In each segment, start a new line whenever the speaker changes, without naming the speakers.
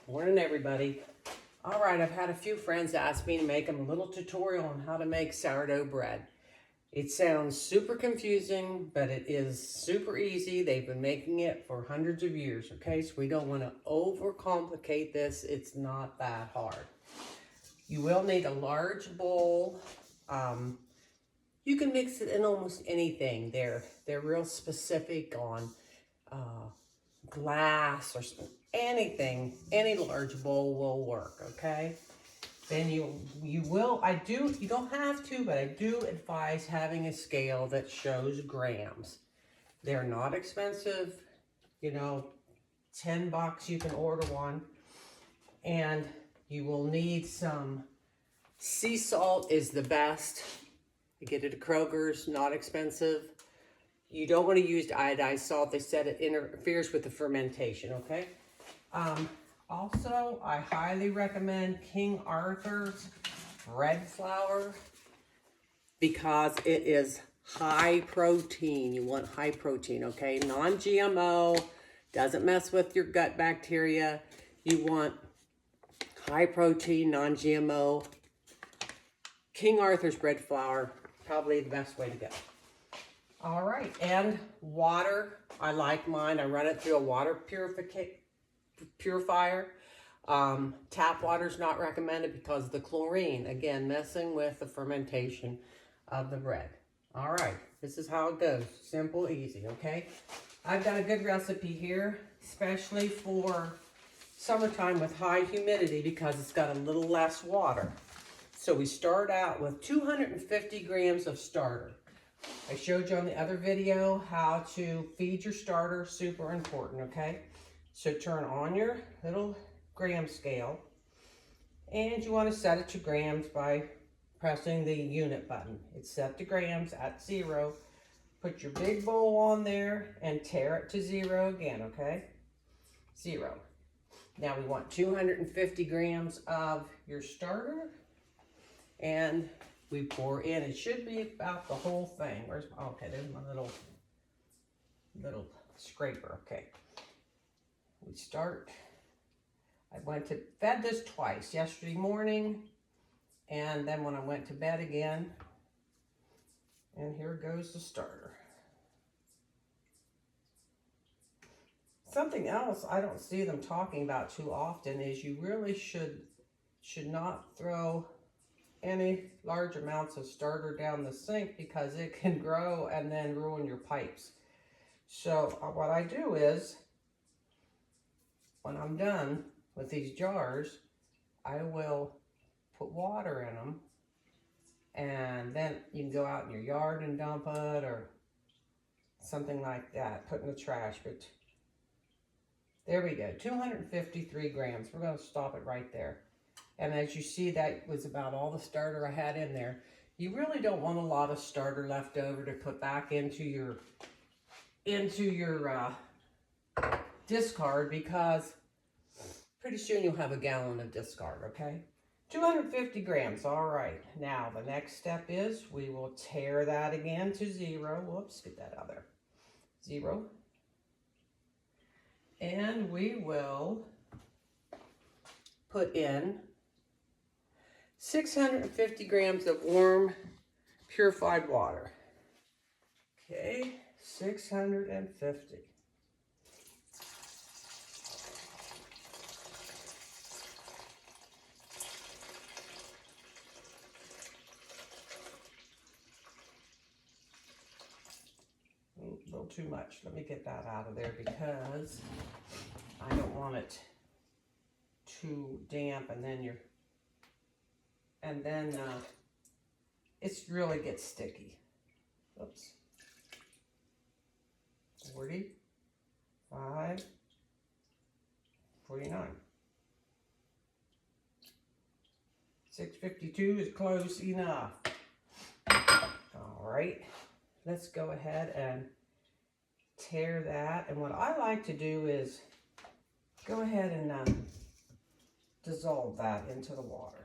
Morning, everybody. All right, I've had a few friends ask me to make them a little tutorial on how to make sourdough bread. It sounds super confusing, but it is super easy. They've been making it for hundreds of years, okay? So we don't want to overcomplicate this. It's not that hard. You will need a large bowl. You can mix it in almost anything. They're real specific on glass or anything. Any large bowl will work, okay? Then you don't have to, but I do advise having a scale that shows grams. They're not expensive, you know, $10 you can order one. And you will need some sea salt is the best. You get it at Kroger's, not expensive. You don't want to use iodized salt. They said it interferes with the fermentation, okay? Also, I highly recommend King Arthur's bread flour because it is high protein. You want high protein, okay? Non-GMO, doesn't mess with your gut bacteria. You want high protein, non-GMO. King Arthur's bread flour, probably the best way to go. All right, and water. I like mine. I run it through a water purifier. Tap water is not recommended because of the chlorine. Again, messing with the fermentation of the bread. All right, this is how it goes. Simple, easy, okay? I've got a good recipe here, especially for summertime with high humidity because it's got a little less water. So we start out with 250 grams of starter. I showed you on the other video how to feed your starter, super important, okay? So turn on your little gram scale and you want to set it to grams by pressing the unit button. It's set to grams at 0. Put your big bowl on there and tare it to 0 again, okay? 0. Now we want 250 grams of your starter and we pour in. It should be about the whole thing. Okay, there's my little scraper, okay. We start, fed this twice, yesterday morning, and then when I went to bed again, and here goes the starter. Something else I don't see them talking about too often is you really should not throw any large amounts of starter down the sink because it can grow and then ruin your pipes. So what I do is, when I'm done with these jars, I will put water in them, and then you can go out in your yard and dump it or something like that, put in the trash. But there we go, 253 grams. We're going to stop it right there. And as you see, that was about all the starter I had in there. You really don't want a lot of starter left over to put back into your discard because pretty soon you'll have a gallon of discard, okay? 250 grams, all right. Now, the next step is we will tare that again to 0. Whoops, get that out there. 0. And we will put in 650 grams of warm, purified water. Okay, 650. A little too much. Let me get that out of there because I don't want it too damp and then it really gets sticky. Oops. 45, 49. 652 is close enough. All right, let's go ahead and tare that. And what I like to do is go ahead and dissolve that into the water.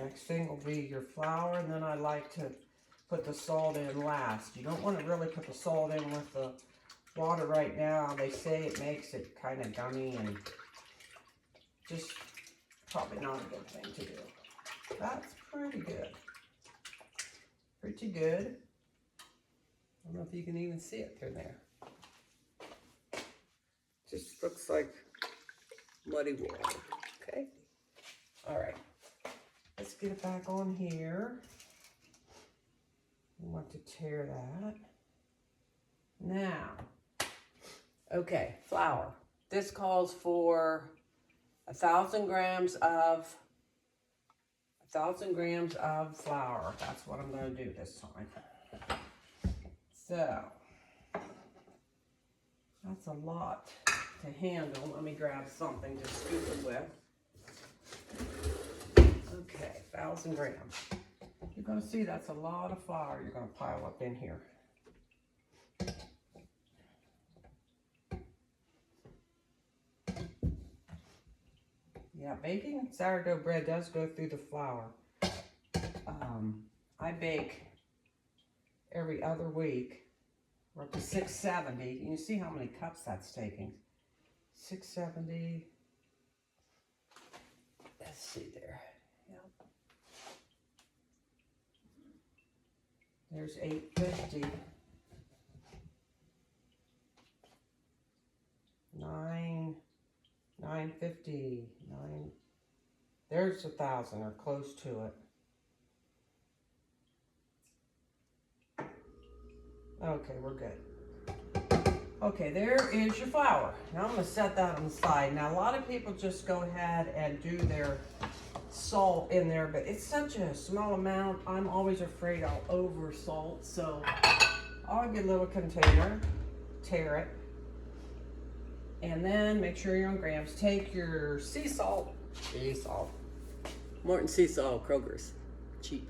Next thing will be your flour, and then I like to put the salt in last. You don't want to really put the salt in with the water right now. They say it makes it kind of gummy and just probably not a good thing to do. That's pretty good. Pretty good. I don't know if you can even see it through there. Just looks like muddy water. Okay. All right. Let's get it back on here. We want to tear that. Now, okay, flour. This calls for 1,000 grams of flour. That's what I'm going to do this time. So, that's a lot to handle. Let me grab something to scoop it with. Okay, 1,000 grams. You're going to see that's a lot of flour you're going to pile up in here. Yeah, baking sourdough bread does go through the flour. I bake every other week. We're up to 670. You can see how many cups that's taking. 670. Let's see there. Yep. There's 850. 950. There's 1,000 or close to it. Okay, we're good. Okay, there is your flour. Now I'm going to set that on the side. Now a lot of people just go ahead and do their salt in there, but it's such a small amount. I'm always afraid I'll over salt, so I'll get a little container, tear it, and then make sure you're on grams. Take your sea salt, Morton sea salt, Kroger's, cheap,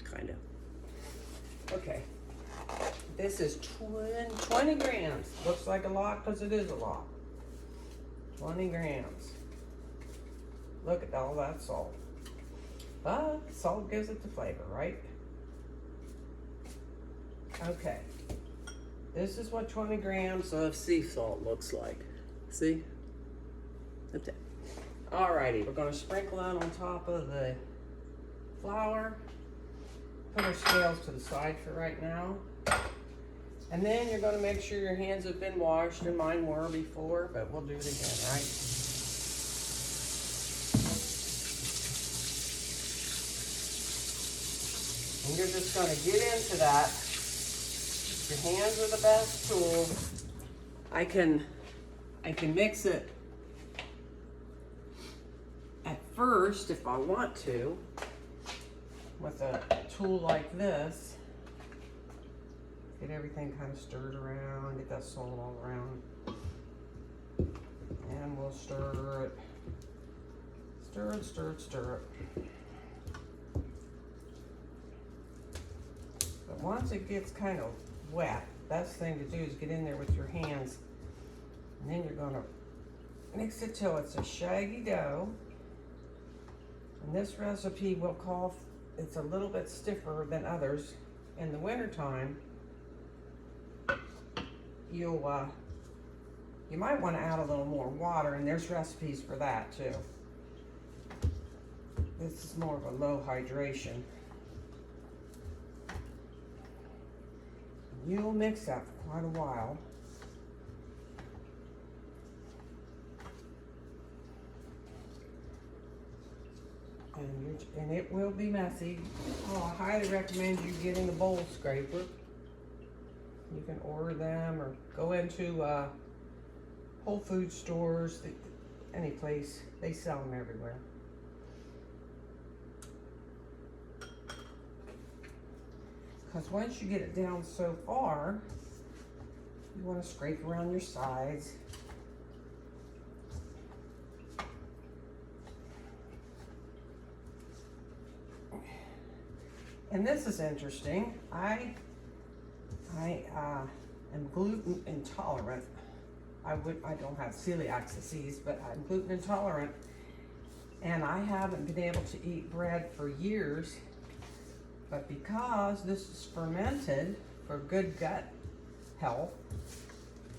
kind of. Okay. This is 20 grams. Looks like a lot because it is a lot. 20 grams. Look at all that salt. But salt gives it the flavor, right? Okay. This is what 20 grams of sea salt looks like. See? That's it. Alrighty, we're going to sprinkle that on top of the flour. Put our scales to the side for right now. And then you're going to make sure your hands have been washed, and mine were before, but we'll do it again, right? And you're just going to get into that. Your hands are the best tool. I can mix it at first if I want to with a tool like this. Get everything kind of stirred around, get that salt all around. And we'll stir it. Stir it, stir it, stir it. But once it gets kind of wet, best thing to do is get in there with your hands. And then you're gonna mix it till it's a shaggy dough. And this recipe will call, it's a little bit stiffer than others. In the wintertime, you might want to add a little more water, and there's recipes for that too. This is more of a low hydration. You'll mix that for quite a while. And it will be messy. Oh, I highly recommend you getting a bowl scraper. You can order them or go into Whole Food stores, any place. They sell them everywhere. Because once you get it down so far, you want to scrape around your sides. And this is interesting. I am gluten intolerant. I don't have celiac disease, but I'm gluten intolerant. And I haven't been able to eat bread for years, but because this is fermented for good gut health,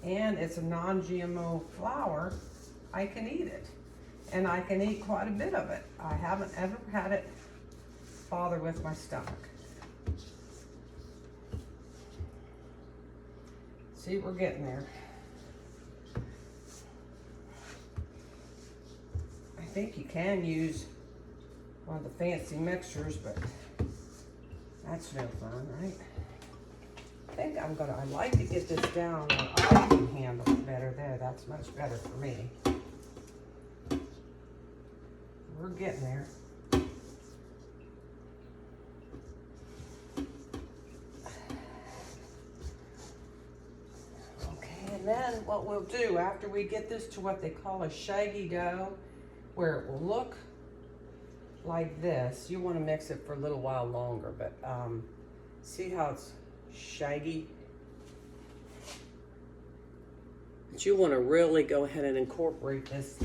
and it's a non-GMO flour, I can eat it. And I can eat quite a bit of it. I haven't ever had it bother with my stomach. See, we're getting there. I think you can use one of the fancy mixers, but that's no fun, right? I think I'd like to get this down where I can handle it better there. That's much better for me. We're getting there. Okay, and then what we'll do after we get this to what they call a shaggy dough, where it will look like this, you want to mix it for a little while longer, but see how it's shaggy? But you want to really go ahead and incorporate this.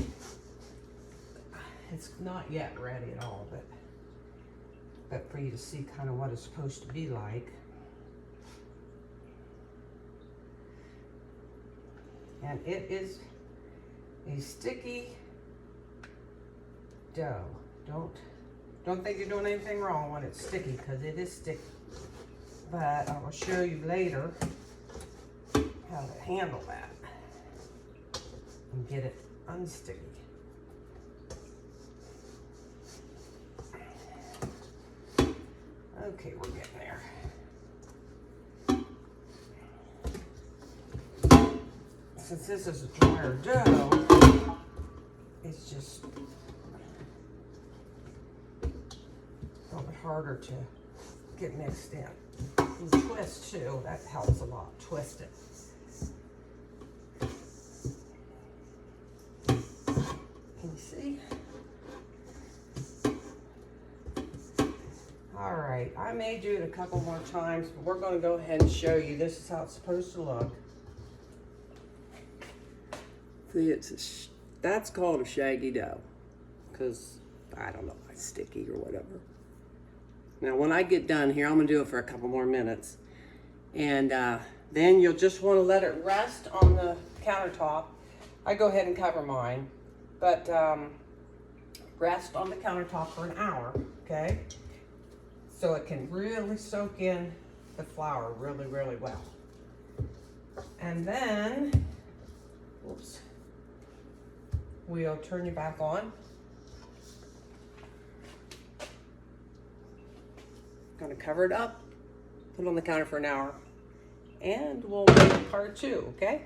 It's not yet ready at all, but for you to see kind of what it's supposed to be like. And it is a sticky dough. Don't think you're doing anything wrong when it's sticky, because it is sticky. But I will show you later how to handle that and get it unsticky. Okay, we're getting there. Since this is a drier dough, it's just a little bit harder to get mixed in. And twist too, that helps a lot, twist it. Can you see? All right, I may do it a couple more times, but we're going to go ahead and show you. This is how it's supposed to look. See, that's called a shaggy dough, because I don't know, it's sticky or whatever. Now, when I get done here, I'm going to do it for a couple more minutes, and then you'll just want to let it rest on the countertop. I go ahead and cover mine, but rest on the countertop for an hour, okay? So it can really soak in the flour really, really well. And then, oops, we'll turn you back on. Gonna cover it up, put it on the counter for an hour, and we'll make part two, okay?